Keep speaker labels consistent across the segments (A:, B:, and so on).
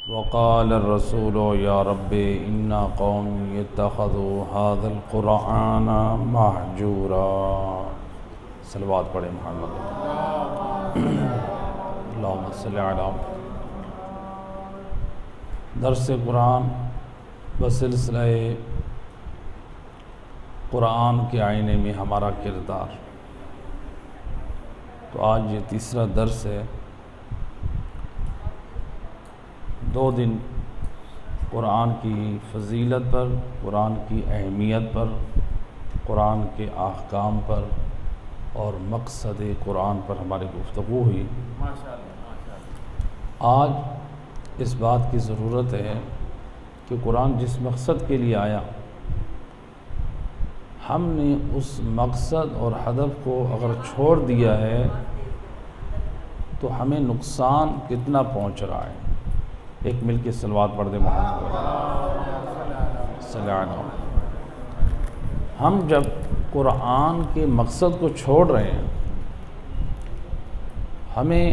A: وقال الرسول یا رب ان قومی اتخذوا هذا القرآن مہجورا۔ صلوات پڑھیں محمد اللہم صلی علی۔ درس قرآن بسلسلہ قرآن کے آئینے میں ہمارا کردار۔ تو آج یہ تیسرا درس ہے۔ 2 دن قرآن کی فضیلت پر، قرآن کی اہمیت پر، قرآن کے احکام پر اور مقصد قرآن پر ہماری گفتگو ہوئی۔ آج اس بات کی ضرورت ہے کہ قرآن جس مقصد کے لیے آیا، ہم نے اس مقصد اور ہدف کو اگر چھوڑ دیا ہے تو ہمیں نقصان کتنا پہنچ رہا ہے۔ ایک مل کے صلوات پڑھ دیں محمد صلی اللہ علیہ وسلم۔ ہم جب قرآن کے مقصد کو چھوڑ رہے ہیں، ہمیں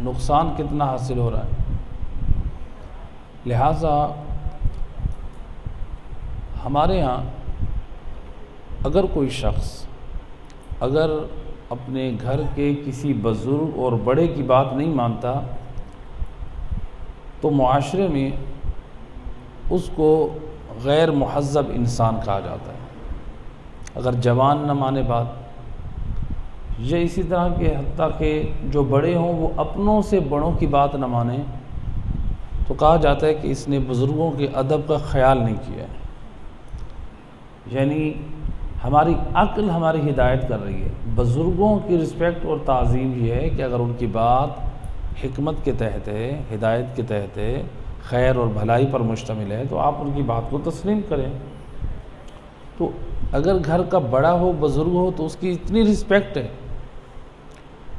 A: نقصان کتنا حاصل ہو رہا ہے۔ لہٰذا ہمارے ہاں اگر کوئی شخص اگر اپنے گھر کے کسی بزرگ اور بڑے کی بات نہیں مانتا تو معاشرے میں اس کو غیر مہذب انسان کہا جاتا ہے۔ اگر جوان نہ مانے بات، یا اسی طرح کہ حتیٰ کہ جو بڑے ہوں وہ اپنوں سے بڑوں کی بات نہ مانیں، تو کہا جاتا ہے کہ اس نے بزرگوں کے ادب کا خیال نہیں کیا ہے۔ یعنی ہماری عقل ہماری ہدایت کر رہی ہے۔ بزرگوں کی رسپیکٹ اور تعظیم یہ ہے کہ اگر ان کی بات حکمت کے تحت ہے، ہدایت کے تحت ہے، خیر اور بھلائی پر مشتمل ہے، تو آپ ان کی بات کو تسلیم کریں۔ تو اگر گھر کا بڑا ہو، بزرگ ہو، تو اس کی اتنی رسپیکٹ ہے۔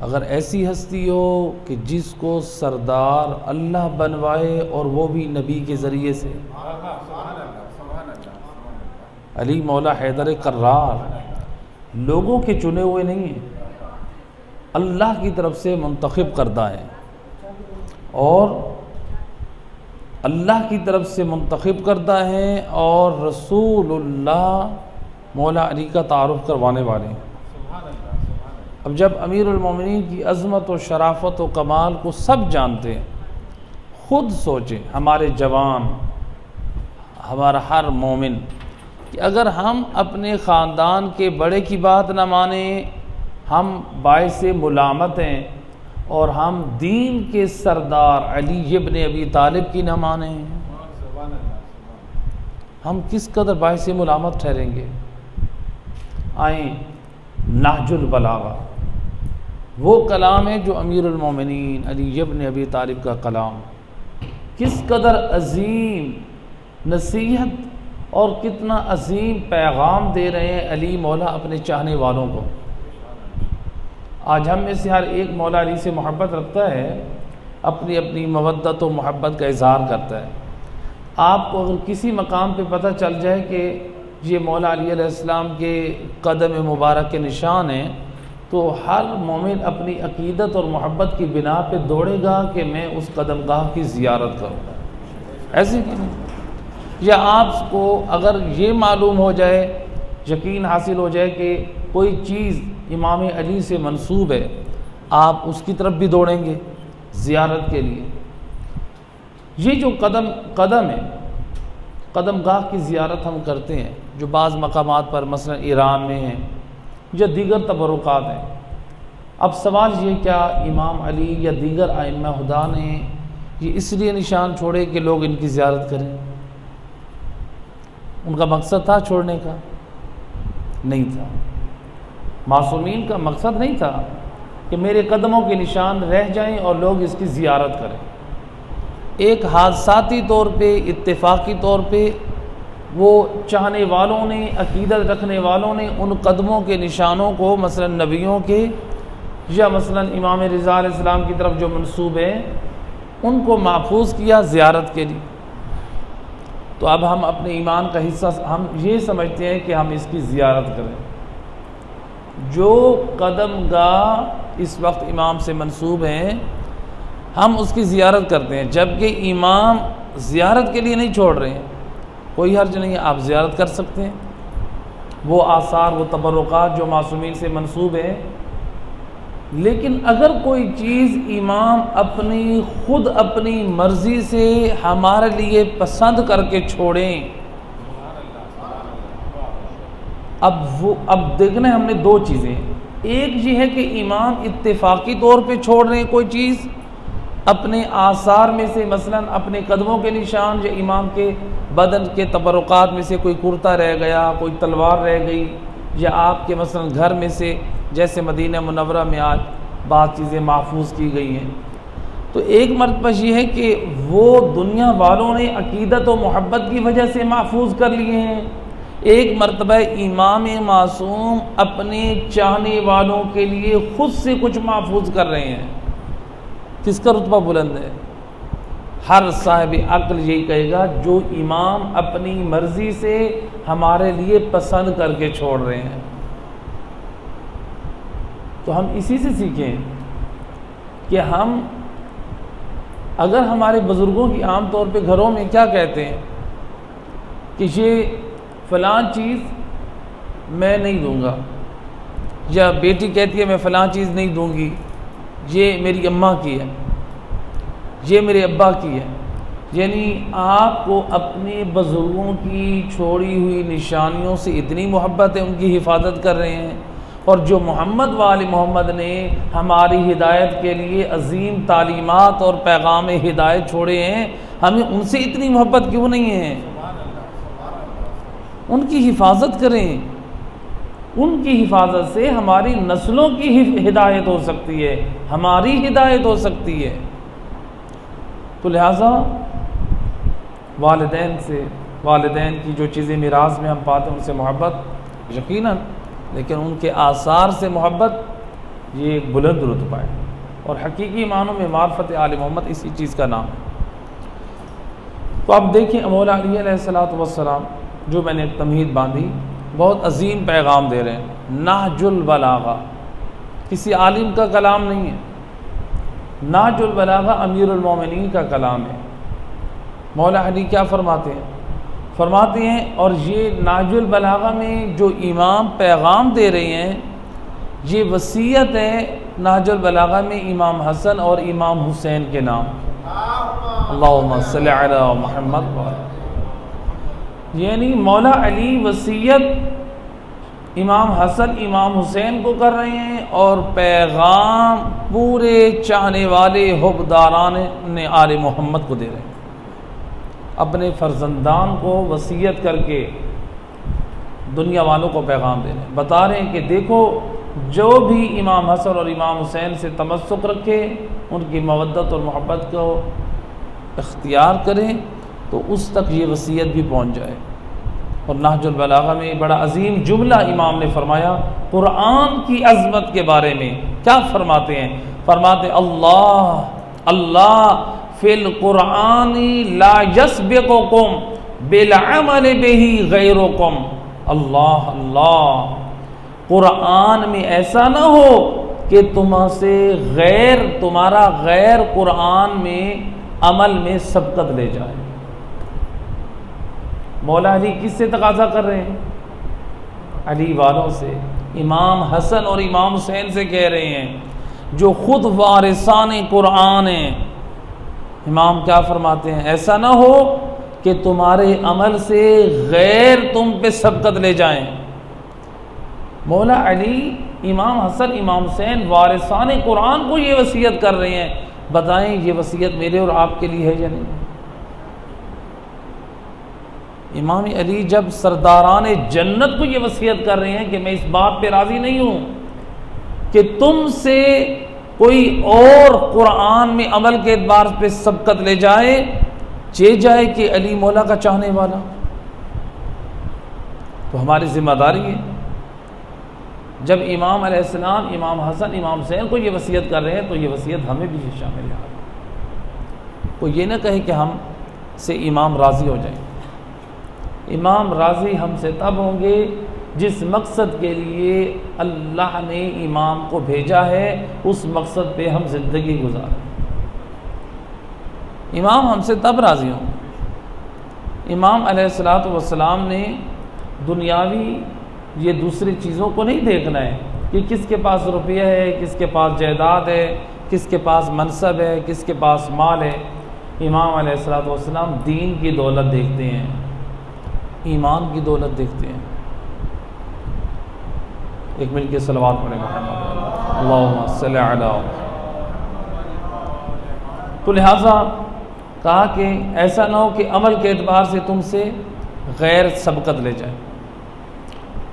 A: اگر ایسی ہستی ہو کہ جس کو سردار اللہ بنوائے اور وہ بھی نبی کے ذریعے سے، علی مولا حیدر کرار لوگوں کے چنے ہوئے نہیں ہیں، اللہ کی طرف سے منتخب کردہ ہیں، اور اللہ کی طرف سے منتخب کردہ ہیں اور رسول اللہ مولا علی کا تعارف کروانے والے ہیں۔ اب جب امیر المومنین کی عظمت و شرافت و کمال کو سب جانتے ہیں، خود سوچیں ہمارے جوان، ہمارا ہر مومن، کہ اگر ہم اپنے خاندان کے بڑے کی بات نہ مانیں، ہم باعث ملامت ہیں، اور ہم دین کے سردار علی ابن ابی طالب کی نہ مانیں، ہم کس قدر باعث ملامت ٹھہریں گے۔ آئیں نہج البلاغہ، وہ کلام ہے جو امیر المومنین علی ابن ابی طالب کا کلام، کس قدر عظیم نصیحت اور کتنا عظیم پیغام دے رہے ہیں علی مولا اپنے چاہنے والوں کو۔ آج ہم میں سے ہر ایک مولا علی سے محبت رکھتا ہے، اپنی اپنی مودت و محبت کا اظہار کرتا ہے۔ آپ کو اگر کسی مقام پہ پتہ چل جائے کہ یہ مولا علی علیہ السلام کے قدم مبارک کے نشان ہیں، تو ہر مومن اپنی عقیدت اور محبت کی بنا پہ دوڑے گا کہ میں اس قدم گاہ کی زیارت کروں گا، ایسے کہ نہیں۔ یا آپ کو اگر یہ معلوم ہو جائے، یقین حاصل ہو جائے کہ کوئی چیز امام علی سے منسوب ہے، آپ اس کی طرف بھی دوڑیں گے زیارت کے لیے۔ یہ جو قدم ہے، قدم گاہ کی زیارت ہم کرتے ہیں، جو بعض مقامات پر مثلا ایران میں ہیں یا دیگر تبرکات ہیں۔ اب سوال یہ، کیا امام علی یا دیگر ائمہ ہدیٰ نے یہ اس لیے نشان چھوڑے کہ لوگ ان کی زیارت کریں؟ ان کا مقصد تھا چھوڑنے کا؟ نہیں تھا۔ معصومین کا مقصد نہیں تھا کہ میرے قدموں کے نشان رہ جائیں اور لوگ اس کی زیارت کریں۔ ایک حادثاتی طور پہ، اتفاقی طور پہ، وہ چاہنے والوں نے، عقیدت رکھنے والوں نے ان قدموں کے نشانوں کو مثلا نبیوں کے یا مثلا امام رضا علیہ السلام کی طرف جو منسوب ہیں، ان کو محفوظ کیا زیارت کے لیے۔ تو اب ہم اپنے ایمان کا حصہ ہم یہ سمجھتے ہیں کہ ہم اس کی زیارت کریں۔ جو قدم گاہ اس وقت امام سے منسوب ہیں، ہم اس کی زیارت کرتے ہیں، جبکہ امام زیارت کے لیے نہیں چھوڑ رہے ہیں۔ کوئی حرج نہیں ہے، آپ زیارت کر سکتے ہیں، وہ آثار وہ تبرکات جو معصومین سے منسوب ہیں، لیکن اگر کوئی چیز امام خود اپنی مرضی سے ہمارے لیے پسند کر کے چھوڑیں، اب دیکھنا ہے ہم نے دو چیزیں، ایک یہ ہے کہ امام اتفاقی طور پہ چھوڑ رہے ہیں کوئی چیز اپنے آثار میں سے، مثلا اپنے قدموں کے نشان، یا امام کے بدن کے تبرکات میں سے کوئی کرتا رہ گیا، کوئی تلوار رہ گئی، یا آپ کے مثلا گھر میں سے جیسے مدینہ منورہ میں آج بعض چیزیں محفوظ کی گئی ہیں، تو ایک مرتبہ یہ ہے کہ وہ دنیا والوں نے عقیدت و محبت کی وجہ سے محفوظ کر لیے ہیں، ایک مرتبہ امام معصوم اپنے چاہنے والوں کے لیے خود سے کچھ محفوظ کر رہے ہیں۔ کس کا رتبہ بلند ہے؟ ہر صاحب عقل یہی کہے گا جو امام اپنی مرضی سے ہمارے لیے پسند کر کے چھوڑ رہے ہیں۔ تو ہم اسی سے سیکھیں کہ ہم اگر ہمارے بزرگوں کی عام طور پہ گھروں میں کیا کہتے ہیں کہ یہ فلاں چیز میں نہیں دوں گا، یا بیٹی کہتی ہے میں فلاں چیز نہیں دوں گی، یہ میری اماں کی ہے، یہ میرے ابا کی ہے، یعنی آپ کو اپنے بزرگوں کی چھوڑی ہوئی نشانیوں سے اتنی محبت ہے، ان کی حفاظت کر رہے ہیں، اور جو محمد وآل محمد نے ہماری ہدایت کے لیے عظیم تعلیمات اور پیغام ہدایت چھوڑے ہیں، ہمیں ان سے اتنی محبت کیوں نہیں ہے؟ ان کی حفاظت کریں، ان کی حفاظت سے ہماری نسلوں کی ہدایت ہو سکتی ہے، ہماری ہدایت ہو سکتی ہے۔ تو لہٰذا والدین کی جو چیزیں میراث میں ہم پاتے ہیں ان سے محبت یقیناً، لیکن ان کے آثار سے محبت یہ ایک بلند رتبہ ہے، اور حقیقی معنوں میں معرفت آل محمد اسی چیز کا نام ہے۔ تو اب دیکھیں مولا علی علیہ السلام جو میں نے ایک تمہید باندھی، بہت عظیم پیغام دے رہے ہیں۔ نہج البلاغہ کسی عالم کا کلام نہیں ہے، نہج البلاغہ امیر المومنین کا کلام ہے۔ مولا علی کیا فرماتے ہیں اور یہ نہج البلاغہ میں جو امام پیغام دے رہے ہیں، یہ وصیت ہے نہج البلاغہ میں امام حسن اور امام حسین کے نام، اللہم صلی علی محمد، یعنی مولا علی وصیت امام حسن امام حسین کو کر رہے ہیں، اور پیغام پورے چاہنے والے حبداران آل محمد کو دے رہے ہیں، اپنے فرزندان کو وصیت کر کے دنیا والوں کو پیغام دے رہے ہیں، بتا رہے ہیں کہ دیکھو جو بھی امام حسن اور امام حسین سے تمسک رکھے، ان کی مودت اور محبت کو اختیار کریں، تو اس تک یہ وصیت بھی پہنچ جائے۔ اور نہج البلاغہ میں بڑا عظیم جملہ امام نے فرمایا قرآن کی عظمت کے بارے میں، کیا فرماتے ہیں؟ فرماتے اللہ فی القرآن لا یسبقکم بالعمل بہ غیرکم، اللہ قرآن میں ایسا نہ ہو کہ تمہارا غیر قرآن میں عمل میں سبقت لے جائے۔ مولا علی کس سے تقاضا کر رہے ہیں؟ علی والوں سے، امام حسن اور امام حسین سے کہہ رہے ہیں جو خود وارثان قرآن ہیں۔ امام کیا فرماتے ہیں؟ ایسا نہ ہو کہ تمہارے عمل سے غیر تم پہ سبقت لے جائیں۔ مولا علی، امام حسن امام حسین وارثان قرآن کو یہ وصیت کر رہے ہیں، بتائیں یہ وصیت میرے اور آپ کے لیے ہے یا نہیں؟ امام علی جب سرداران جنت کو یہ وصیت کر رہے ہیں کہ میں اس بات پہ راضی نہیں ہوں کہ تم سے کوئی اور قرآن میں عمل کے اعتبار پہ سبقت لے جائے کہ علی مولا کا چاہنے والا، تو ہماری ذمہ داری ہے جب امام علیہ السلام امام حسن امام حسین کو یہ وصیت کر رہے ہیں تو یہ وصیت ہمیں بھی شامل ہے۔ کوئی یہ نہ کہے کہ ہم سے امام راضی ہو جائیں، امام راضی ہم سے تب ہوں گے جس مقصد کے لیے اللہ نے امام کو بھیجا ہے، اس مقصد پہ ہم زندگی گزاریں۔ امام ہم سے تب راضی ہوں، امام علیہ الصلوۃ والسلام نے دنیاوی یہ دوسری چیزوں کو نہیں دیکھنا ہے کہ کس کے پاس روپیہ ہے، کس کے پاس جائیداد ہے، کس کے پاس منصب ہے، کس کے پاس مال ہے۔ امام علیہ الصلوۃ والسلام دین کی دولت دیکھتے ہیں، ایمان کی دولت دیکھتے ہیں۔ ایک مل کے صلوات پڑھیں محمد اللہم صلی علی۔ تو لہٰذا کہا کہ ایسا نہ ہو کہ عمل کے اعتبار سے تم سے غیر سبقت لے جائے۔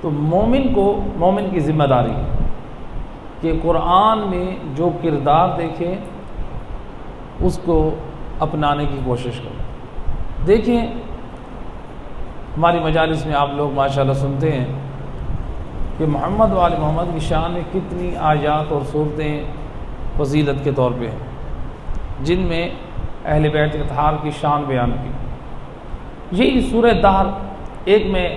A: تو مومن کی ذمہ داری ہے کہ قرآن میں جو کردار دیکھے اس کو اپنانے کی کوشش کرے۔ دیکھیں ہماری مجالس میں آپ لوگ ماشاءاللہ سنتے ہیں کہ محمد و آل محمد کی شان میں کتنی آیات اور صورتیں فضیلت کے طور پہ ہیں، جن میں اہل بیت اطہار کی شان بیان کی۔ یہی سورہ دہر ایک میں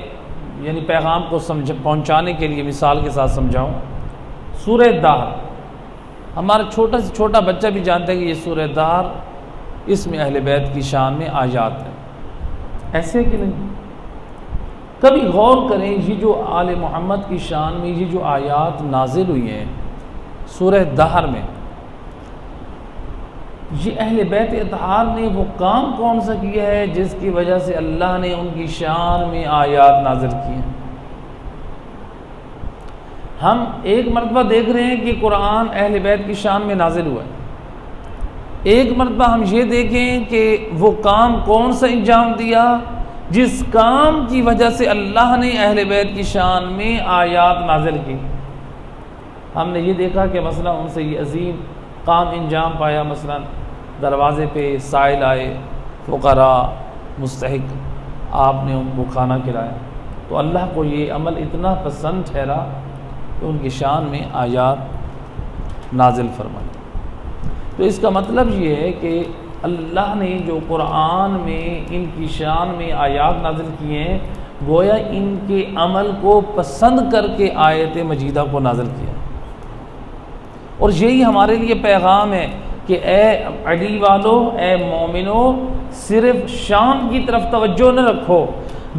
A: یعنی پیغام کو پہنچانے کے لیے مثال کے ساتھ سمجھاؤں۔ سورہ دہر ہمارا چھوٹا سے چھوٹا بچہ بھی جانتا ہے کہ یہ سورہ دہر، اس میں اہل بیت کی شان میں آیات ہیں، ایسے کہ نہیں؟ کبھی غور کریں یہ جو آل محمد کی شان میں یہ جو آیات نازل ہوئی ہیں سورہ دہر میں، یہ اہل بیت اطہار نے وہ کام کون سا کیا ہے جس کی وجہ سے اللہ نے ان کی شان میں آیات نازل کی ہیں؟ ہم ایک مرتبہ دیکھ رہے ہیں کہ قرآن اہل بیت کی شان میں نازل ہوا ہے، ایک مرتبہ ہم یہ دیکھیں کہ وہ کام کون سا انجام دیا جس کام کی وجہ سے اللہ نے اہل بیت کی شان میں آیات نازل کی۔ ہم نے یہ دیکھا کہ مثلا ان سے یہ عظیم کام انجام پایا، مثلا دروازے پہ سائل آئے، فقراء مستحق، آپ نے ان کو کھانا کھلایا، تو اللہ کو یہ عمل اتنا پسند ٹھہرا کہ ان کی شان میں آیات نازل فرمائی۔ تو اس کا مطلب یہ ہے کہ اللہ نے جو قرآن میں ان کی شان میں آیات نازل کی ہیں، گویا ان کے عمل کو پسند کر کے آیت مجیدہ کو نازل کیا، اور یہی ہمارے لیے پیغام ہے کہ اے علی والو، اے مومنو، صرف شان کی طرف توجہ نہ رکھو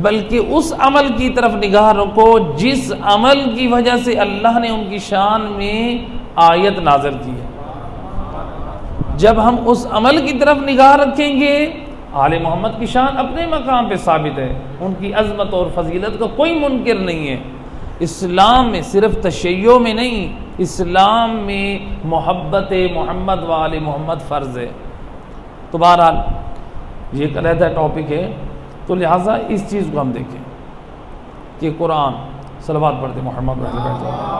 A: بلکہ اس عمل کی طرف نگاہ رکھو جس عمل کی وجہ سے اللہ نے ان کی شان میں آیت نازل کی ہے۔ جب ہم اس عمل کی طرف نگاہ رکھیں گے، آل محمد کی شان اپنے مقام پہ ثابت ہے، ان کی عظمت اور فضیلت کا کوئی منکر نہیں ہے۔ اسلام میں صرف تشیع میں نہیں، اسلام میں محبت محمد و آل محمد فرض ہے۔ تو بہرحال یہ ایک علیحدہ ٹاپک ہے، تو لہٰذا اس چیز کو ہم دیکھیں کہ قرآن صلوات پڑھتے محمد و آل محمد۔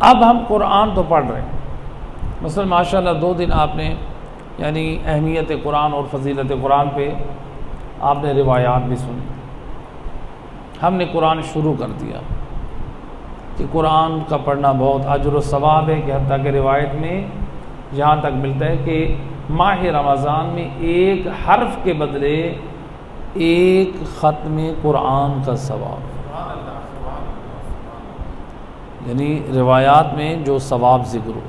A: اب ہم قرآن تو پڑھ رہے ہیں، مثلا ماشاءاللہ 2 دن آپ نے یعنی اہمیت قرآن اور فضیلت قرآن پہ آپ نے روایات بھی سنی۔ ہم نے قرآن شروع کر دیا کہ قرآن کا پڑھنا بہت اجر و ثواب ہے، کہ حتیٰ کہ روایت میں یہاں تک ملتا ہے کہ ماہ رمضان میں ایک حرف کے بدلے ایک ختم قرآن کا ثواب، یعنی روایات میں جو ثواب ذکر ہو۔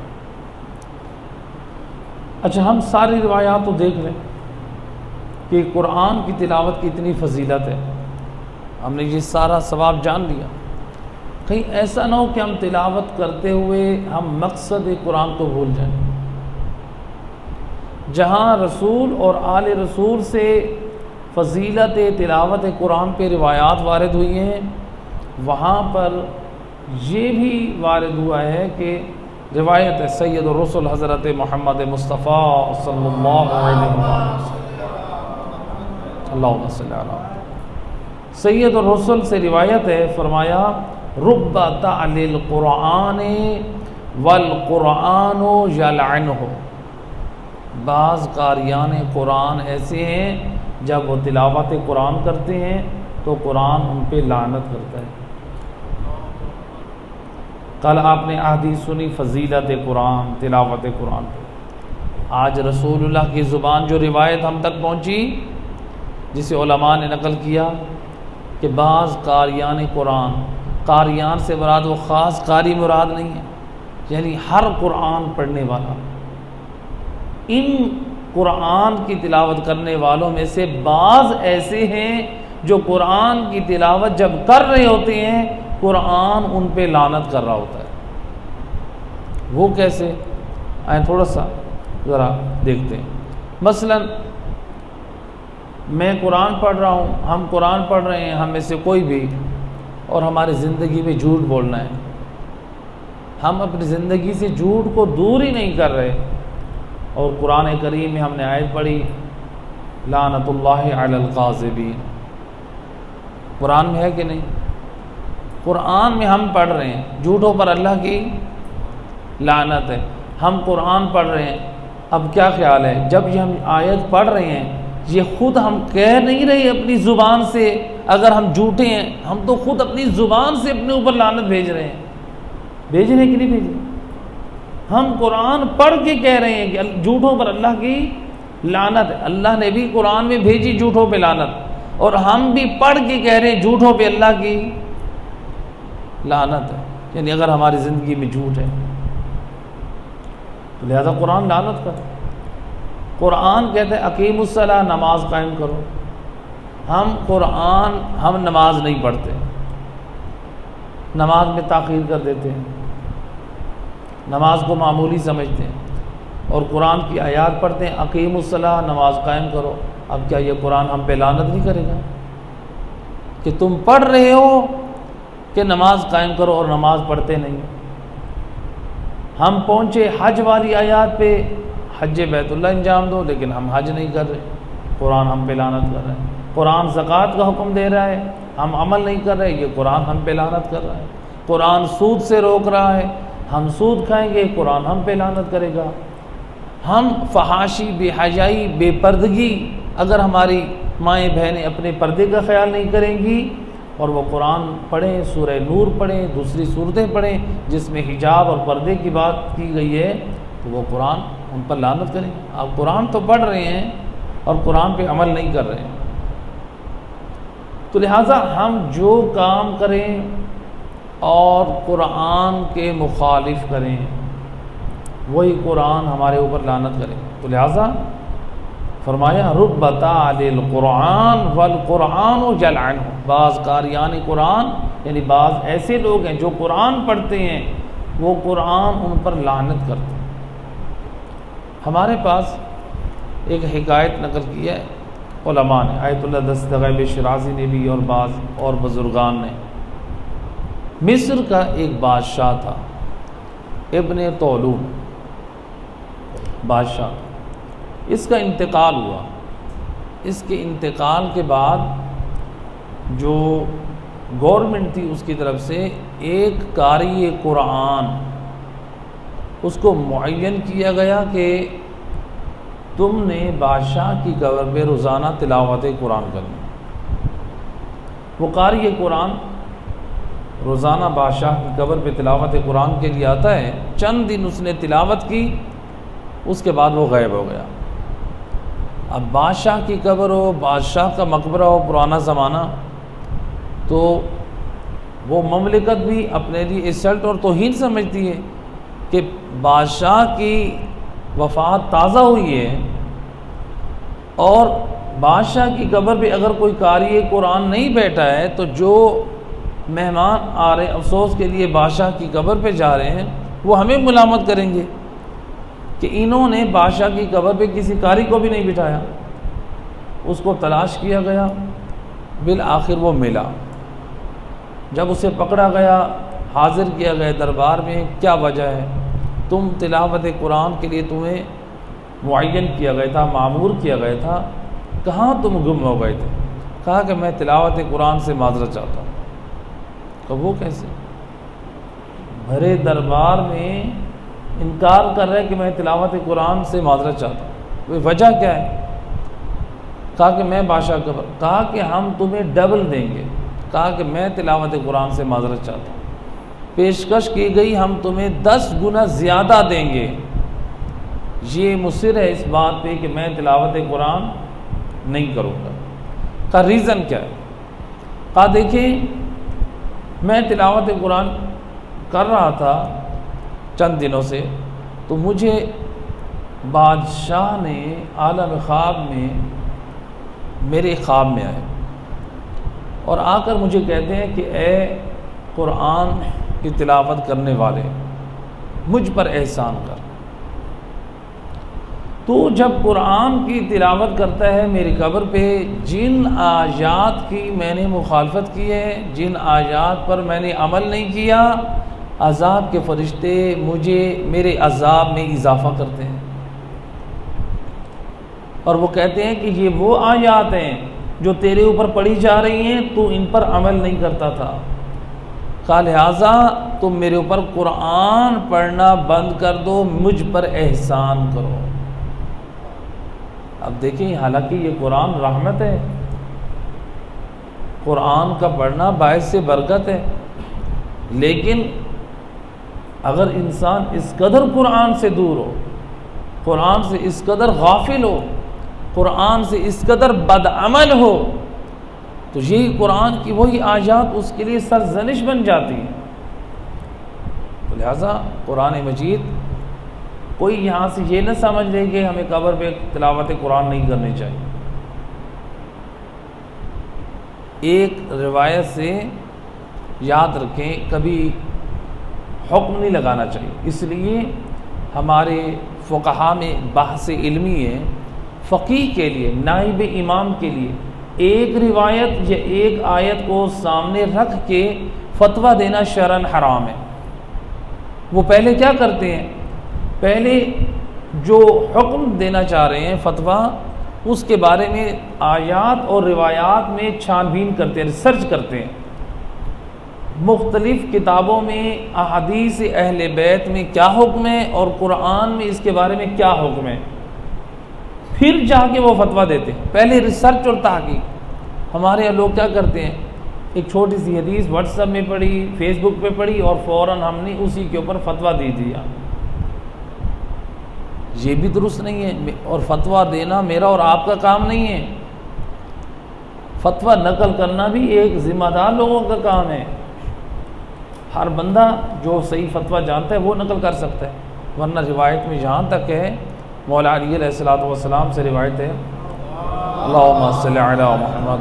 A: اچھا، ہم ساری روایات تو دیکھ لیں کہ قرآن کی تلاوت کی اتنی فضیلت ہے، ہم نے یہ سارا ثواب جان لیا۔ کہیں ایسا نہ ہو کہ ہم تلاوت کرتے ہوئے ہم مقصد قرآن کو بھول جائیں۔ جہاں رسول اور آل رسول سے فضیلت تلاوت قرآن پہ روایات وارد ہوئی ہیں، وہاں پر یہ بھی وارد ہوا ہے کہ روایت سید الرسل حضرت محمد مصطفیٰ صلی اللہ علیہ وسلم، اللہم صلی علی سید الرسل سے روایت ہے، فرمایا رب تعلیل القرآن والقرآن یلعنہ، بعض قاریان قرآن ایسے ہیں جب وہ تلاوت قرآن کرتے ہیں تو قرآن ان پہ لعنت کرتا ہے۔ کل آپ نے احادیث سنی فضیلت قرآن، تلاوت قرآن پہ، آج رسول اللہ کی زبان جو روایت ہم تک پہنچی جسے علماء نے نقل کیا کہ بعض قاریان قرآن، قاریان سے مراد وہ خاص قاری مراد نہیں ہے، یعنی ہر قرآن پڑھنے والا، ان قرآن کی تلاوت کرنے والوں میں سے بعض ایسے ہیں جو قرآن کی تلاوت جب کر رہے ہوتے ہیں قرآن ان پہ لعنت کر رہا ہوتا ہے۔ وہ کیسے؟ آئیں تھوڑا سا ذرا دیکھتے ہیں۔ مثلا میں قرآن پڑھ رہا ہوں، ہم قرآن پڑھ رہے ہیں، ہم میں سے کوئی بھی، اور ہماری زندگی میں جھوٹ بولنا ہے، ہم اپنی زندگی سے جھوٹ کو دور ہی نہیں کر رہے، اور قرآن کریم میں ہم نے آیت پڑھی لعنت اللہ علی القاذبین، قرآن میں ہے کہ نہیں؟ قرآن میں ہم پڑھ رہے ہیں جھوٹوں پر اللہ کی لعنت ہے، ہم قرآن پڑھ رہے ہیں۔ اب کیا خیال ہے، جب یہ ہم آیت پڑھ رہے ہیں یہ خود ہم کہہ نہیں رہے اپنی زبان سے اگر ہم جھوٹے ہیں، ہم تو خود اپنی زبان سے اپنے اوپر لعنت بھیج رہے ہیں، بھیج رہے ہیں کہ نہیں بھیج رہے؟ ہم قرآن پڑھ کے کہہ رہے ہیں کہ جھوٹوں پر اللہ کی لعنت ہے، اللہ نے بھی قرآن میں بھیجی جھوٹوں پہ لعنت، اور ہم بھی پڑھ کے کہہ رہے ہیں جھوٹوں پہ اللہ کی لعنت ہے، یعنی اگر ہماری زندگی میں جھوٹ ہے تو لہذا قرآن لعنت کرے۔ قرآن کہتے ہیں اقیم الصلاۃ، نماز قائم کرو، ہم نماز نہیں پڑھتے، نماز میں تاخیر کر دیتے ہیں، نماز کو معمولی سمجھتے ہیں، اور قرآن کی آیات پڑھتے ہیں اقیم الصلاۃ، نماز قائم کرو۔ اب کیا یہ قرآن ہم پہ لعنت نہیں کرے گا کہ تم پڑھ رہے ہو کہ نماز قائم کرو اور نماز پڑھتے نہیں؟ ہم پہنچے حج والی آیات پہ، حج بیت اللہ انجام دو، لیکن ہم حج نہیں کر رہے، قرآن ہم پہ لعنت کر رہا ہے۔ قرآن زکوٰۃ کا حکم دے رہا ہے، ہم عمل نہیں کر رہے، یہ قرآن ہم پہ لعنت کر رہا ہے۔ قرآن سود سے روک رہا ہے، ہم سود کھائیں گے، قرآن ہم پہ لعنت کرے گا۔ ہم فحاشی، بے حیائی، بے پردگی، اگر ہماری مائیں بہنیں اپنے پردے کا خیال نہیں کریں گی اور وہ قرآن پڑھیں، سورہ نور پڑھیں، دوسری صورتیں پڑھیں جس میں حجاب اور پردے کی بات کی گئی ہے، تو وہ قرآن ان پر لعنت کریں۔ آپ قرآن تو پڑھ رہے ہیں اور قرآن پہ عمل نہیں کر رہے ہیں، تو لہٰذا ہم جو کام کریں اور قرآن کے مخالف کریں وہی قرآن ہمارے اوپر لعنت کرے۔ تو لہٰذا فرمایا رب تعالی القرآن والقرآن یلعن، بعض قاریان قرآن یعنی بعض ایسے لوگ ہیں جو قرآن پڑھتے ہیں وہ قرآن ان پر لعنت کرتے ہیں۔ ہمارے پاس ایک حکایت نقل کی ہے علماء نے، آیت اللہ دستغیب شرازی نے بھی اور بعض اور بزرگان نے۔ مصر کا ایک بادشاہ تھا ابن طولون بادشاہ، اس کا انتقال ہوا۔ اس کے انتقال کے بعد جو گورنمنٹ تھی اس کی طرف سے ایک قاری قرآن اس کو معین کیا گیا کہ تم نے بادشاہ کی قبر پہ روزانہ تلاوت قرآن کرنی۔ وہ قاری قرآن روزانہ بادشاہ کی قبر پہ تلاوت قرآن کے لیے آتا ہے، چند دن اس نے تلاوت کی، اس کے بعد وہ غائب ہو گیا۔ اب بادشاہ کی قبر ہو، بادشاہ کا مقبرہ ہو، پرانا زمانہ، تو وہ مملکت بھی اپنے لیے انسلٹ اور توہین سمجھتی ہے کہ بادشاہ کی وفات تازہ ہوئی ہے اور بادشاہ کی قبر پہ اگر کوئی قاری قرآن نہیں بیٹھا ہے تو جو مہمان آ رہے افسوس کے لیے بادشاہ کی قبر پہ جا رہے ہیں وہ ہمیں ملامت کریں گے کہ انہوں نے بادشاہ کی قبر پہ کسی قاری کو بھی نہیں بٹھایا۔ اس کو تلاش کیا گیا، بالآخر وہ ملا۔ جب اسے پکڑا گیا، حاضر کیا گیا دربار میں، کیا وجہ ہے؟ تم تلاوت قرآن کے لیے تمہیں معین کیا گیا تھا، معمور کیا گیا تھا، کہاں تم گم ہو گئے تھے؟ کہا کہ میں تلاوت قرآن سے معذرت چاہتا ہوں۔ کہ وہ کیسے؟ بھرے دربار میں انکار کر رہے کہ میں تلاوت قرآن سے معذرت چاہتا ہوں، وہ وجہ کیا ہے؟ کہا کہ میں بادشاہ قبر، کہا کہ ہم تمہیں ڈبل دیں گے، کہا کہ میں تلاوت قرآن سے معذرت چاہتا ہوں، پیشکش کی گئی ہم تمہیں 10 گنا زیادہ دیں گے۔ یہ مصر ہے اس بات پہ کہ میں تلاوت قرآن نہیں کروں گا۔ کا ریزن کیا ہے؟ کہا دیکھیں میں تلاوت قرآن کر رہا تھا چند دنوں سے، تو مجھے بادشاہ نے عالم خواب میں میرے خواب میں آئے اور آ کر مجھے کہتے ہیں کہ اے قرآن کی تلاوت کرنے والے، مجھ پر احسان کر۔ تو جب قرآن کی تلاوت کرتا ہے میری قبر پہ، جن آیات کی میں نے مخالفت کی ہے، جن آیات پر میں نے عمل نہیں کیا، عذاب کے فرشتے مجھے میرے عذاب میں اضافہ کرتے ہیں اور وہ کہتے ہیں کہ یہ وہ آیات ہیں جو تیرے اوپر پڑھی جا رہی ہیں، تو ان پر عمل نہیں کرتا تھا، لہٰذا تم میرے اوپر قرآن پڑھنا بند کر دو، مجھ پر احسان کرو۔ اب دیکھیں، حالانکہ یہ قرآن رحمت ہے، قرآن کا پڑھنا باعث سے برکت ہے، لیکن اگر انسان اس قدر قرآن سے دور ہو، قرآن سے اس قدر غافل ہو، قرآن سے اس قدر بدعمل ہو، تو یہی قرآن کی وہی آیات اس کے لیے سرزنش بن جاتی ہے۔ تو لہٰذا قرآن مجید کوئی یہاں سے یہ نہ سمجھ لے کہ ہمیں قبر پہ تلاوت قرآن نہیں کرنی چاہیے۔ ایک روایت سے یاد رکھیں، کبھی حکم نہیں لگانا چاہیے، اس لیے ہمارے فقہا میں بحث علمی ہے، فقیہ کے لیے، نائب امام کے لیے ایک روایت یا ایک آیت کو سامنے رکھ کے فتویٰ دینا شرعاً حرام ہے۔ وہ پہلے کیا کرتے ہیں؟ پہلے جو حکم دینا چاہ رہے ہیں فتویٰ، اس کے بارے میں آیات اور روایات میں چھان بین کرتے ہیں، ریسرچ کرتے ہیں، مختلف کتابوں میں احادیث اہل بیت میں کیا حکم ہے اور قرآن میں اس کے بارے میں کیا حکم ہے، پھر جا کے وہ فتویٰ دیتے ہیں۔ پہلے ریسرچ اور تحقیق۔ ہمارے یہاں لوگ کیا کرتے ہیں، ایک چھوٹی سی حدیث واٹس ایپ میں پڑھی، فیس بک پہ پڑھی اور فوراً ہم نے اسی کے اوپر فتویٰ دے دیا۔ یہ بھی درست نہیں ہے، اور فتویٰ دینا میرا اور آپ کا کام نہیں ہے، فتویٰ نقل کرنا بھی ایک ذمہ دار لوگوں کا کام ہے۔ ہر بندہ جو صحیح فتویٰ جانتا ہے وہ نقل کر سکتا ہے، ورنہ روایت میں جہاں تک ہے، مولا علی علیہ الصلوۃ والسلام سے روایت ہے، اللہم صلی علی محمد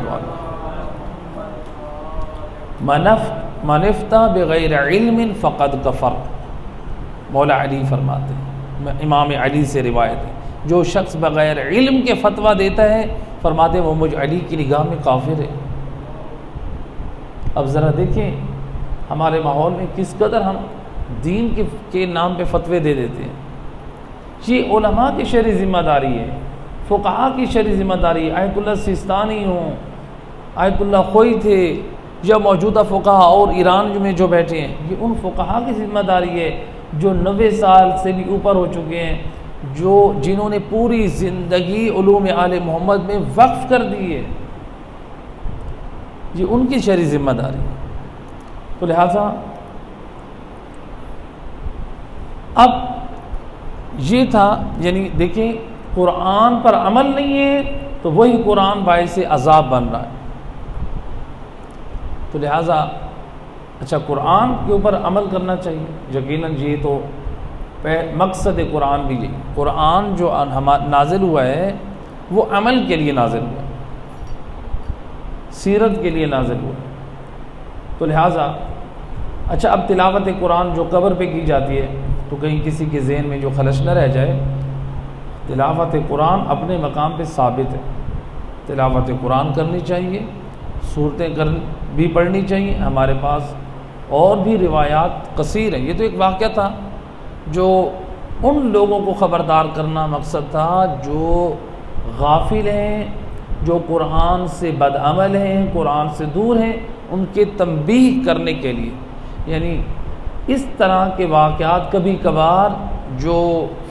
A: من افتى بغیر علم فقد کفر۔ مولا علی فرماتے ہیں، امام علی سے روایت ہے، جو شخص بغیر علم کے فتویٰ دیتا ہے، فرماتے ہیں وہ مجھ علی کی نگاہ میں کافر ہے۔ اب ذرا دیکھیں ہمارے ماحول میں کس قدر ہم دین کے نام پہ فتوے دے دیتے ہیں۔ یہ علماء کی شرعی ذمہ داری ہے، فقہا کی شرعی ذمہ داری ہے۔ آیت اللہ سیستانی ہوں، آیت اللہ خوئی تھے، یا موجودہ فقہا اور ایران میں جو بیٹھے ہیں، یہ ان فقہا کی ذمہ داری ہے جو 90 سال سے بھی اوپر ہو چکے ہیں، جنہوں نے پوری زندگی علوم آل محمد میں وقف کر دی ہے، یہ ان کی شرعی ذمہ داری ہے۔ تو لہٰذا اب یہ تھا، یعنی دیکھیں قرآن پر عمل نہیں ہے تو وہی قرآن باعث عذاب بن رہا ہے۔ تو لہٰذا اچھا قرآن کے اوپر عمل کرنا چاہیے، یقیناً یہ تو مقصد قرآن بھی یہی، قرآن جو نازل ہوا ہے وہ عمل کے لیے نازل ہوا ہے، سیرت کے لیے نازل ہوا ہے۔ تو لہٰذا اچھا اب تلاوت قرآن جو قبر پہ کی جاتی ہے، تو کہیں کسی کے ذہن میں جو خلش نہ رہ جائے، تلاوت قرآن اپنے مقام پہ ثابت ہے، تلاوت قرآن کرنی چاہیے، صورتیں بھی پڑھنی چاہیے۔ ہمارے پاس اور بھی روایات کثیر ہیں۔ یہ تو ایک واقعہ تھا جو ان لوگوں کو خبردار کرنا مقصد تھا جو غافل ہیں، جو قرآن سے بدعمل ہیں، قرآن سے دور ہیں، ان کے تنبیہ کرنے کے لیے، یعنی اس طرح کے واقعات کبھی کبھار جو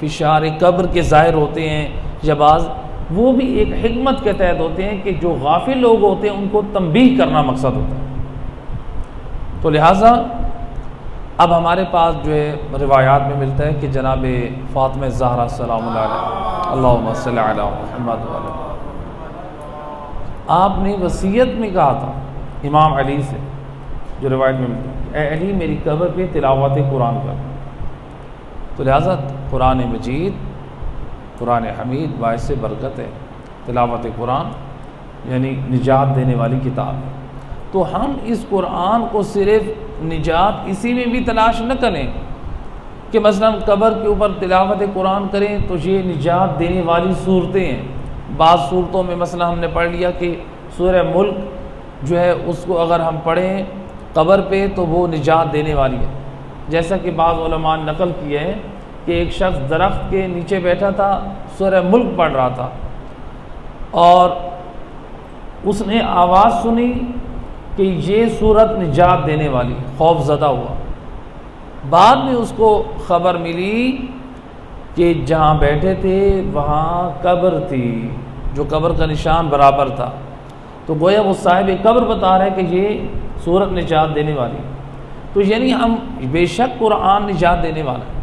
A: فشار قبر کے ظاہر ہوتے ہیں یا بعض، وہ بھی ایک حکمت کے تحت ہوتے ہیں کہ جو غافل لوگ ہوتے ہیں ان کو تنبیہ کرنا مقصد ہوتا ہے۔ تو لہٰذا اب ہمارے پاس جو ہے روایات میں ملتا ہے کہ جناب فاطمہ زہرا سلام اللہ علیہ، اللہم صلی علی محمد وعلی، آپ نے وصیت میں کہا تھا امام علی سے، جو روایت میں ملتا ہے، اے علی میری قبر پہ تلاوت قرآن کر۔ تو لہٰذا قرآن مجید، قرآن حمید باعث برکت ہے، تلاوت قرآن یعنی نجات دینے والی کتاب ہے۔ تو ہم اس قرآن کو صرف نجات اسی میں بھی تلاش نہ کریں کہ مثلا قبر کے اوپر تلاوت قرآن کریں تو یہ نجات دینے والی صورتیں ہیں۔ بعض صورتوں میں مثلا ہم نے پڑھ لیا کہ سورہ ملک جو ہے اس کو اگر ہم پڑھیں قبر پہ تو وہ نجات دینے والی ہے، جیسا کہ بعض علماء نے نقل کیا ہے کہ ایک شخص درخت کے نیچے بیٹھا تھا، سورہ ملک پڑھ رہا تھا اور اس نے آواز سنی کہ یہ سورت نجات دینے والی، خوف زدہ ہوا۔ بعد میں اس کو خبر ملی کہ جہاں بیٹھے تھے وہاں قبر تھی، جو قبر کا نشان برابر تھا، تو گویا وہ صاحب قبر بتا رہے کہ یہ سورت نجات دینے والی۔ تو یعنی ہم بے شک قرآن نجات دینے والا ہے،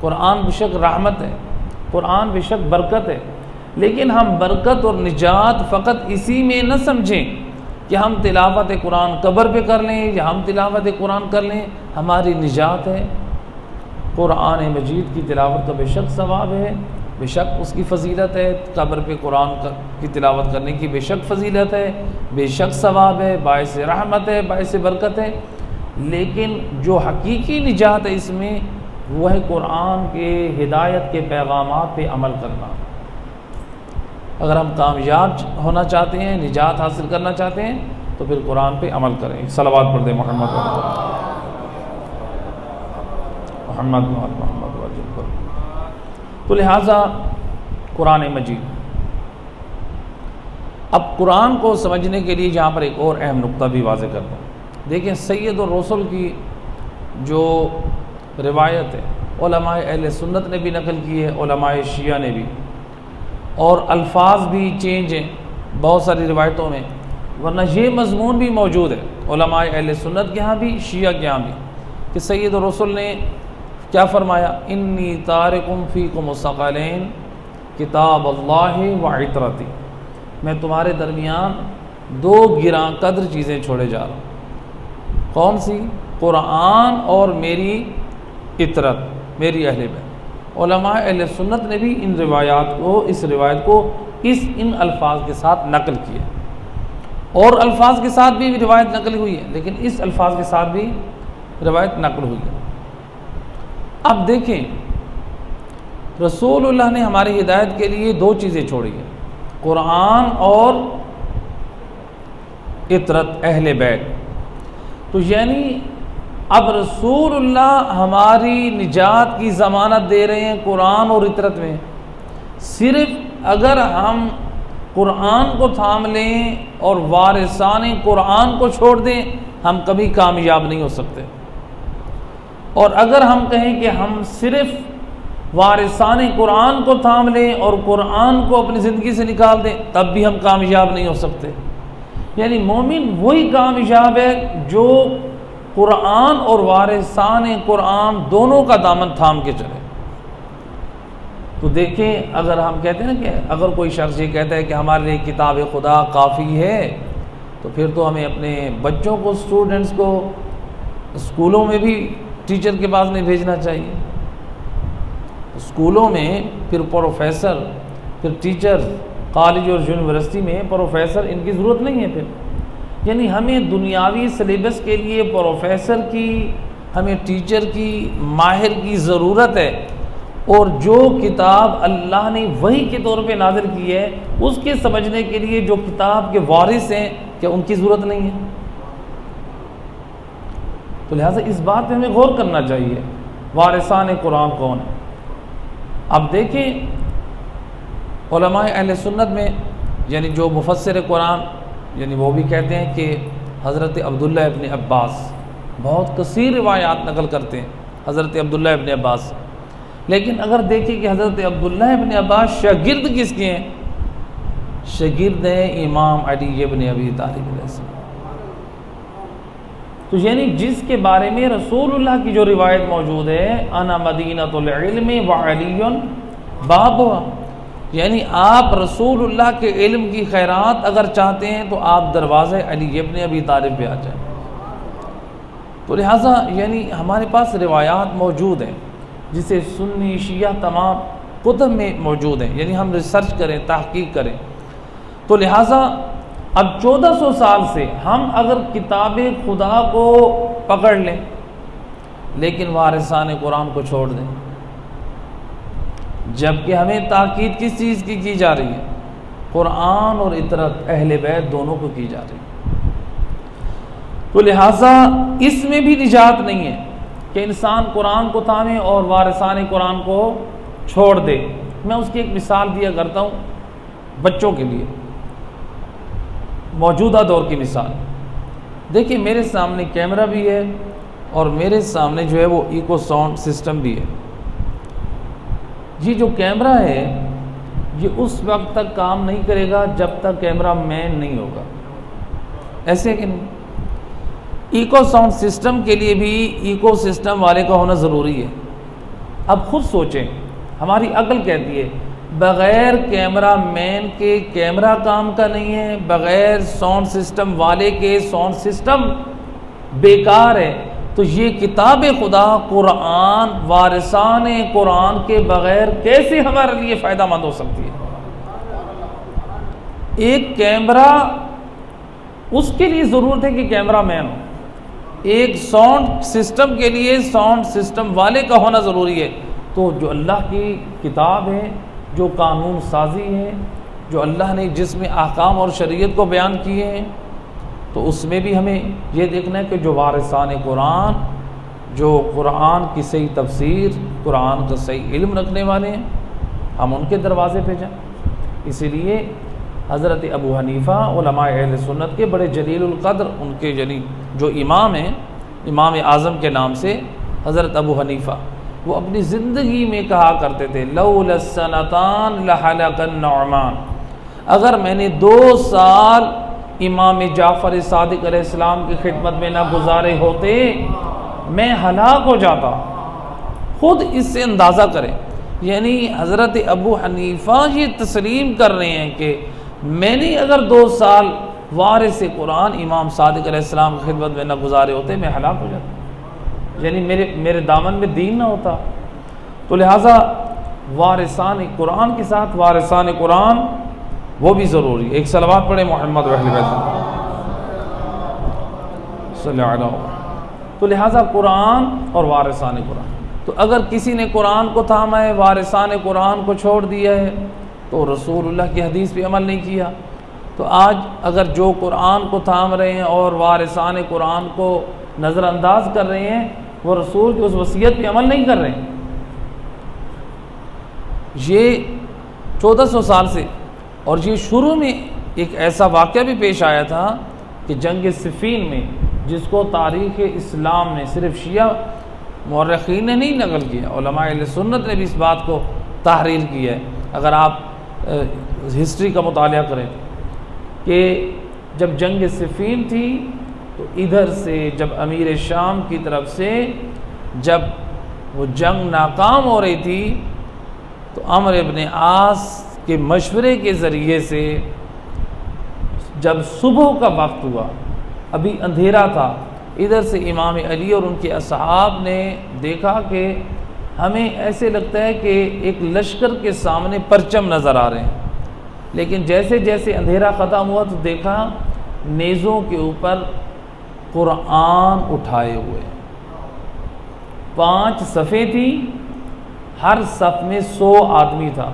A: قرآن بے شک رحمت ہے، قرآن بے شک برکت ہے، لیکن ہم برکت اور نجات فقط اسی میں نہ سمجھیں کہ ہم تلاوت قرآن قبر پہ کر لیں یا ہم تلاوت قرآن کر لیں ہماری نجات ہے۔ قرآن مجید کی تلاوت کا بے شک ثواب ہے، بے شک اس کی فضیلت ہے، قبر پہ قرآن کی تلاوت کرنے کی بے شک فضیلت ہے، بے شک ثواب ہے، باعث رحمت ہے، باعث برکت ہے، لیکن جو حقیقی نجات ہے اس میں وہ ہے قرآن کے ہدایت کے پیغامات پہ عمل کرنا۔ اگر ہم کامیاب ہونا چاہتے ہیں، نجات حاصل کرنا چاہتے ہیں تو پھر قرآن پہ عمل کریں۔ صلوات پڑھ دیں محمد محمد محمد وجل پر۔ تو لہٰذا قرآن مجید، اب قرآن کو سمجھنے کے لیے جہاں پر ایک اور اہم نقطہ بھی واضح کرتا ہوں۔ دیکھیں سید الرسل کی جو روایت ہے علماء اہل سنت نے بھی نقل کی ہے، علماء شیعہ نے بھی، اور الفاظ بھی چینج ہیں بہت ساری روایتوں میں، ورنہ یہ مضمون بھی موجود ہے علماء اہل سنت کے ہاں بھی، شیعہ کے ہاں بھی، کہ سید الرسل نے کیا فرمایا، انی تارکم فیکم الثقلین کتاب اللہ و عطرتی، میں تمہارے درمیان دو گراں قدر چیزیں چھوڑے جا رہا ہوں۔ کون سی؟ قرآن اور میری عطرت، میری اہل بیت۔ علماء اہل سنت نے بھی ان روایات کو، اس روایت کو ان الفاظ کے ساتھ نقل کیا، اور الفاظ کے ساتھ بھی روایت نقل ہوئی ہے، لیکن اس الفاظ کے ساتھ بھی روایت نقل ہوئی ہے۔ اب دیکھیں رسول اللہ نے ہماری ہدایت کے لیے دو چیزیں چھوڑی ہیں، قرآن اور عطرت اہل بیت۔ تو یعنی اب رسول اللہ ہماری نجات کی ضمانت دے رہے ہیں قرآن اور عطرت میں۔ صرف اگر ہم قرآن کو تھام لیں اور وارثان قرآن کو چھوڑ دیں ہم کبھی کامیاب نہیں ہو سکتے، اور اگر ہم کہیں کہ ہم صرف وارثان قرآن کو تھام لیں اور قرآن کو اپنی زندگی سے نکال دیں تب بھی ہم کامیاب نہیں ہو سکتے۔ یعنی مومن وہی کامیاب ہے جو قرآن اور وارثان قرآن دونوں کا دامن تھام کے چلے۔ تو دیکھیں اگر ہم کہتے ہیں نا کہ اگر کوئی شخص یہ کہتا ہے کہ ہمارے لیے کتاب خدا کافی ہے، تو پھر تو ہمیں اپنے بچوں کو، اسٹوڈنٹس کو اسکولوں میں بھی ٹیچر کے پاس نہیں بھیجنا چاہیے۔ اسکولوں میں پھر پروفیسر، پھر ٹیچر، کالج اور یونیورسٹی میں پروفیسر ان کی ضرورت نہیں ہے۔ پھر یعنی ہمیں دنیاوی سلیبس کے لیے پروفیسر کی، ہمیں ٹیچر کی، ماہر کی ضرورت ہے، اور جو کتاب اللہ نے وحی کے طور پہ نازل کی ہے اس کے سمجھنے کے لیے جو کتاب کے وارث ہیں کیا ان کی ضرورت نہیں ہے؟ تو لہٰذا اس بات پہ ہمیں غور کرنا چاہیے وارثان قرآن کون ہے۔ اب دیکھیں علماء اہل سنت میں یعنی جو مفسر قرآن یعنی وہ بھی کہتے ہیں کہ حضرت عبداللہ ابن عباس، بہت کثیر روایات نقل کرتے ہیں حضرت عبداللہ ابن عباس، لیکن اگر دیکھیں کہ حضرت عبداللہ ابن عباس شاگرد کس کے ہیں؟ شاگرد ہیں امام علی ابن ابی طالب علیہ السلام۔ تو یعنی جس کے بارے میں رسول اللہ کی جو روایت موجود ہے، انا مدینۃ العلم وعلی بابھا، یعنی آپ رسول اللہ کے علم کی خیرات اگر چاہتے ہیں تو آپ دروازے علی ابن ابی طالب پہ آ جائیں۔ تو لہٰذا یعنی ہمارے پاس روایات موجود ہیں، جسے سنی شیعہ تمام کتب میں موجود ہیں، یعنی ہم ریسرچ کریں، تحقیق کریں، تو لہٰذا اب 1400 سال سے ہم اگر کتاب خدا کو پکڑ لیں لیکن وارثان قرآن کو چھوڑ دیں، جبکہ ہمیں تاکید کس چیز کی جا رہی ہے؟ قرآن اور اطرت اہل بیت دونوں کو کی جا رہی ہے، تو لہٰذا اس میں بھی نجات نہیں ہے کہ انسان قرآن کو تھامے اور وارثان قرآن کو چھوڑ دے۔ میں اس کی ایک مثال دیا کرتا ہوں بچوں کے لیے، موجودہ دور کی مثال۔ دیکھیں میرے سامنے کیمرہ بھی ہے اور میرے سامنے جو ہے وہ ایکو ساؤنڈ سسٹم بھی ہے۔ یہ جو کیمرہ ہے یہ اس وقت تک کام نہیں کرے گا جب تک کیمرہ مین نہیں ہوگا، ایسے کہ نہیں؟ ایکو ساؤنڈ سسٹم کے لیے بھی ایکو سسٹم والے کا ہونا ضروری ہے۔ اب خود سوچیں، ہماری عقل کہتی ہے بغیر کیمرہ مین کے کیمرہ کام کا نہیں ہے، بغیر ساؤنڈ سسٹم والے کے ساؤنڈ سسٹم بیکار ہے، تو یہ کتاب خدا قرآن وارثان قرآن کے بغیر کیسے ہمارے لیے فائدہ مند ہو سکتی ہے؟ ایک کیمرہ اس کے لیے ضرورت ہے کہ کیمرہ مین ہو، ایک ساؤنڈ سسٹم کے لیے ساؤنڈ سسٹم والے کا ہونا ضروری ہے۔ تو جو اللہ کی کتاب ہے، جو قانون سازی ہے، جو اللہ نے جس میں احکام اور شریعت کو بیان کیے ہیں، تو اس میں بھی ہمیں یہ دیکھنا ہے کہ جو وارثان قرآن، جو قرآن کی صحیح تفسیر، قرآن کا صحیح علم رکھنے والے ہیں، ہم ان کے دروازے پہ جائیں۔ اسی لیے حضرت ابو حنیفہ علماء اہل سنت کے بڑے جلیل القدر، ان کے جو امام ہیں، امام اعظم کے نام سے حضرت ابو حنیفہ، وہ اپنی زندگی میں کہا کرتے تھے لولا السنتان لحلق النعمان، اگر میں نے 2 سال امام جعفر صادق علیہ السلام کی خدمت میں نہ گزارے ہوتے میں ہلاک ہو جاتا۔ خود اس سے اندازہ کریں، یعنی حضرت ابو حنیفہ یہ تسلیم کر رہے ہیں کہ میں نے اگر 2 سال وارث قرآن امام صادق علیہ السلام کی خدمت میں نہ گزارے ہوتے میں ہلاک ہو جاتا، یعنی میرے دامن میں دین نہ ہوتا۔ تو لہٰذا وارثان قرآن کے ساتھ وارثان قرآن وہ بھی ضروری ہے۔ ایک صلوات پڑھیں محمد و اہل بیت صلی اللہ علیہ وسلم۔ تو لہٰذا قرآن اور وارثان قرآن، تو اگر کسی نے قرآن کو تھاما ہے، وارثان قرآن کو چھوڑ دیا ہے، تو رسول اللہ کی حدیث پہ عمل نہیں کیا۔ تو آج اگر جو قرآن کو تھام رہے ہیں اور وارثان قرآن کو نظر انداز کر رہے ہیں، وہ رسول کی اس وصیت پہ عمل نہیں کر رہے ہیں۔ یہ 1400 سال سے، اور یہ شروع میں ایک ایسا واقعہ بھی پیش آیا تھا کہ جنگ صفین میں، جس کو تاریخ اسلام نے صرف شیعہ مورخین نے نہیں نقل کیا، علماء اہل سنت نے بھی اس بات کو تحریر کی ہے۔ اگر آپ ہسٹری کا مطالعہ کریں کہ جب جنگ صفین تھی تو ادھر سے جب امیر شام کی طرف سے جب وہ جنگ ناکام ہو رہی تھی تو عمرو ابن عاص کے مشورے کے ذریعے سے جب صبح کا وقت ہوا، ابھی اندھیرا تھا، ادھر سے امام علی اور ان کے اصحاب نے دیکھا کہ ہمیں ایسے لگتا ہے کہ ایک لشکر کے سامنے پرچم نظر آ رہے ہیں، لیکن جیسے جیسے اندھیرا ختم ہوا تو دیکھا نیزوں کے اوپر قرآن اٹھائے ہوئے، 5 صفیں تھی، ہر صف میں 100 آدمی تھا،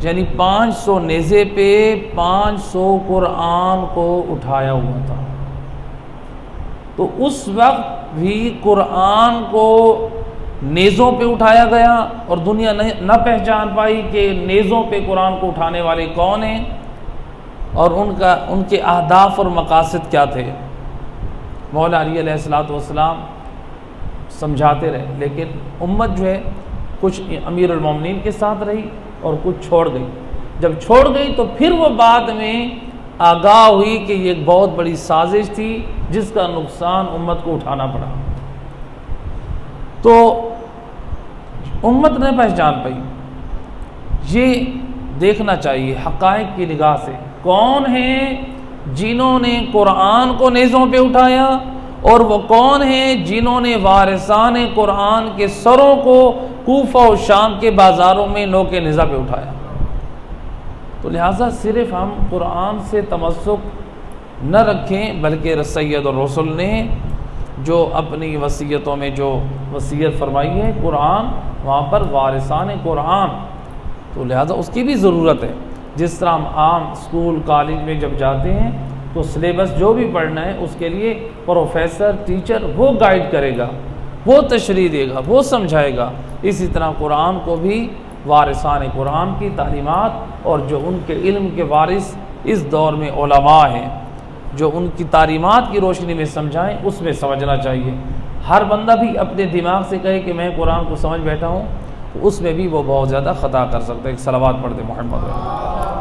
A: یعنی 500 نیزے پہ 500 قرآن کو اٹھایا ہوا تھا۔ تو اس وقت بھی قرآن کو نیزوں پہ اٹھایا گیا اور دنیا نہ پہچان پائی کہ نیزوں پہ قرآن کو اٹھانے والے کون ہیں اور ان کے اہداف اور مقاصد کیا تھے۔ مولا علی علیہ السلام سمجھاتے رہے، لیکن امت جو ہے کچھ امیر المومنین کے ساتھ رہی اور کچھ چھوڑ گئی۔ جب چھوڑ گئی تو پھر وہ بعد میں آگاہ ہوئی کہ یہ ایک بہت بڑی سازش تھی جس کا نقصان امت کو اٹھانا پڑا۔ تو امت نے پہچان پائی۔ یہ دیکھنا چاہیے حقائق کی نگاہ سے کون ہیں جنہوں نے قرآن کو نیزوں پہ اٹھایا اور وہ کون ہیں جنہوں نے وارثان قرآن کے سروں کو کوفہ و شام کے بازاروں میں نوک نظر پہ اٹھایا۔ تو لہٰذا صرف ہم قرآن سے تمسک نہ رکھیں، بلکہ سید الرسل نے جو اپنی وصیتوں میں جو وصیت فرمائی ہے قرآن، وہاں پر وارثان قرآن، تو لہٰذا اس کی بھی ضرورت ہے۔ جس طرح ہم عام اسکول کالج میں جب جاتے ہیں تو سلیبس جو بھی پڑھنا ہے اس کے لیے پروفیسر ٹیچر وہ گائیڈ کرے گا، وہ تشریح دے گا، وہ سمجھائے گا، اسی طرح قرآن کو بھی وارثان قرآن کی تعلیمات اور جو ان کے علم کے وارث اس دور میں علماء ہیں جو ان کی تعلیمات کی روشنی میں سمجھائیں، اس میں سمجھنا چاہیے۔ ہر بندہ بھی اپنے دماغ سے کہے کہ میں قرآن کو سمجھ بیٹھا ہوں، تو اس میں بھی وہ بہت زیادہ خطا کر سکتا ہے۔ ایک صلوات پڑھ دے محمد۔